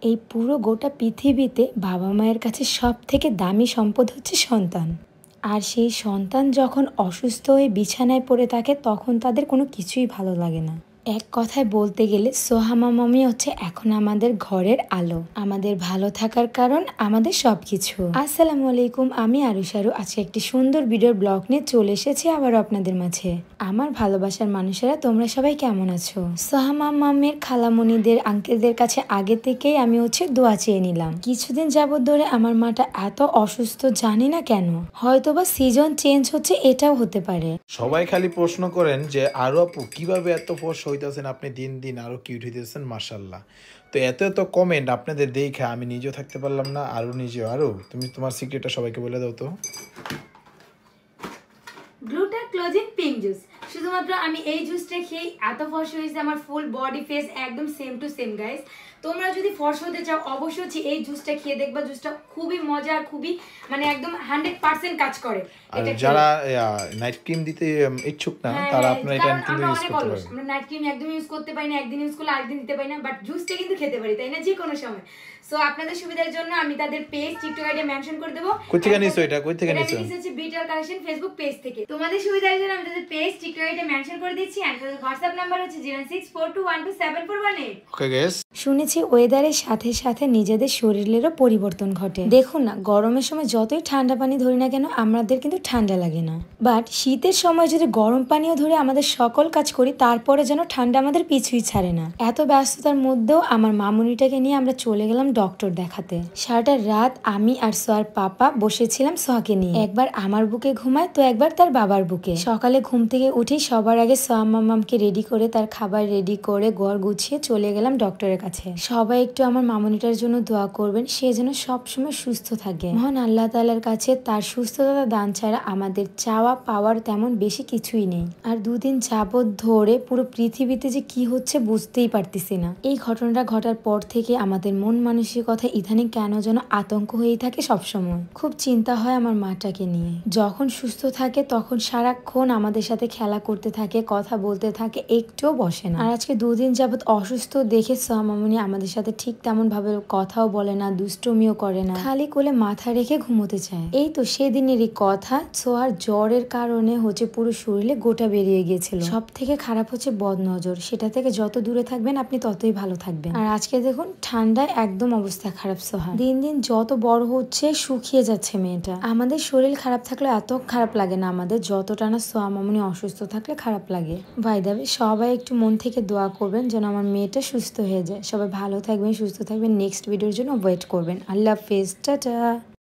এই পুরো গোটা পৃথিবীতে বাবা মায়ের কাছে সবথেকে দামি সম্পদ হচ্ছে সন্তান। আর সেই সন্তান যখন অসুস্থ হয়ে বিছানায় পড়ে থাকে তখন তাদের কোনো কিছুই ভালো লাগে না। এক কথায় বলতে গেলে সোহামা মামি হচ্ছে এখন আমাদের ঘরের আলো, আমাদের ভালো থাকার কারণ, আমাদের সবকিছু। আসসালামু আলাইকুম, আমি আরুশারু আজকে একটি সুন্দর ভিডিওর ব্লগ নিয়ে চলে এসেছি আবার আপনাদের মাঝে। আমার ভালোবাসার মানুষেরা তোমরা সবাই কেমন আছো? সোহামা মামির খালামণিদের আঙ্কেলদের কাছে আগে থেকেই আমি দোয়া চেয়ে নিলাম। কিছুদিন যাবত ধরে আমার মাটা এত অসুস্থ, জানি না কেন, হয়তোবা সিজন চেঞ্জ হচ্ছে, এটাও হতে পারে। সবাই খালি প্রশ্ন করেন যে আরো আপু কিভাবে এত ফর্স হইতেছেন, আপনি দিন দিন আরো কিউট হইতেছেন, মাশাআল্লাহ। তো এত এত কমেন্ট আপনাদের দেখে আমি নিজেও থাকতে পারলাম না, আরো নিজেও। আরো তুমি তোমার সিক্রেটটা সবাইকে বলে দাও তো। গ্লুটা ক্লোজিং পিঙ্ক জুস, শুধুমাত্র আমি এই জুসটা খেয়ে এত ফর্স হয়েছে, আমার ফুল বডি ফেস একদম সেম টু সেম গাইস। তোমরা যদি ফর্স হতে চাও অবশ্যই এই জুসটা খেয়ে দেখবা। জুসটা খুবই মজা আর খুবই মানে একদম 100% কাজ করে। এটা যারা নাইট ক্রিম দিতে ইচ্ছুক না তারা আপনারা এটা ক্রিম ইউজ করতে পারেন। আমরা নাইট ক্রিম একদম ইউজ করতে পারি না, একদিন ইউজ করলে আরেকদিন দিতে পারি না, বাট জুসটা কিন্তু খেতে পারি, তাই না, যে কোনো সময়। সো আপনাদের সুবিধার জন্য আমি তাদের পেজ টিকটক আইডি মেনশন করে দেব। কই থেকে নিছো এটা? কই থেকে নিছো? এটা নিয়েছি বিটার কালেকশন ফেসবুক পেজ থেকে। তোমাদের সুবিধার জন্য আমি তাদের পেজ টিকটক আইডি মেনশন করে দিচ্ছি। এন্ড তাদের WhatsApp নাম্বার হচ্ছে 0642127418। ওকে গাইস, শুনেছি ওয়েদারের সাথে সাথে নিজেদের শরীরেরও পরিবর্তন ঘটে। দেখুন না, গরমের সময় যতই ঠান্ডা পানি ধরি না কেন আমাদের কিন্তু ঠান্ডা লাগে না, বাট শীতের সময় যদি গরম পানিও ধরে আমাদের সকল কাজ করি তারপরে যেন ঠান্ডা আমাদের পিছুই ছাড়ে না। এত ব্যস্ততার মধ্যেও আমার মামুনিটাকে নিয়ে আমরা চলে গেলাম ডক্টর দেখাতে। সারাটা রাত আমি আর সোয়ার পাপা বসেছিলাম সোয়াকে নিয়ে। একবার আমার বুকে ঘুমায় তো একবার তার বাবার বুকে। সকালে ঘুম থেকে উঠে সবার আগে সোয়া মামামকে রেডি করে তার খাবার রেডি করে ঘর গুছিয়ে চলে গেলাম ডক্টরের কাছে। সবাই একটু আমার মামুনিটার জন্য দোয়া করবেন, সে যেন সবসময় সুস্থ থাকে। মহান আল্লাহ তাআলার কাছে তার সুস্থতা দান ছাড়া আমাদের চাওয়া পাওয়ার তেমন বেশি কিছুই নেই। আর দুদিন যাবত ধরে পুরো পৃথিবীতে যে কি হচ্ছে বুঝতেই পারতেছি না। এই ঘটনাটা ঘটার পর থেকে আমাদের মন মানসিকতা ইদানিং কেন যেন আতঙ্ক হয়েই থাকে সবসময়। খুব চিন্তা হয় আমার মাটাকে নিয়ে। যখন সুস্থ থাকে তখন সারাক্ষণ আমাদের সাথে খেলা করতে থাকে, কথা বলতে থাকে, একটুও বসে না। আর আজকে দুদিন যাবত অসুস্থ দেখে সোয়া মামুনি আমাদের সাথে ঠিক তেমন ভাবে কথাও বলে না, দুষ্টমিও করে না, খালি কোলে মাথা রেখে ঘুমোতে চায়। এই তো সেদিনেরই কথা, সোয়ার জ্বরের কারণে পুরো শরীরে গোটা বেরিয়ে গিয়েছিল। সব থেকে খারাপ হচ্ছে বদনজর, সেটা থেকে যত দূরে থাকবেন আপনি ততই ভালো থাকবেন। আর আজকে দেখুন ঠান্ডায় একদম অবস্থা খারাপ। সোহা দিন দিন যত বড় হচ্ছে শুকিয়ে যাচ্ছে মেয়েটা। আমাদের শরীর খারাপ থাকলে এত খারাপ লাগে না আমাদের, যতটা না সোয়া মামুনি অসুস্থ থাকলে খারাপ লাগে। ভাই দাবি সবাই একটু মন থেকে দোয়া করবেন যেন আমার মেয়েটা সুস্থ হয়ে যায়। সবাই ভালো থাকবেন, সুস্থ থাকবেন। নেক্সট ভিডিওর জন্য ওয়েট করবেন। আল্লাহ হাফেজ, টাটা।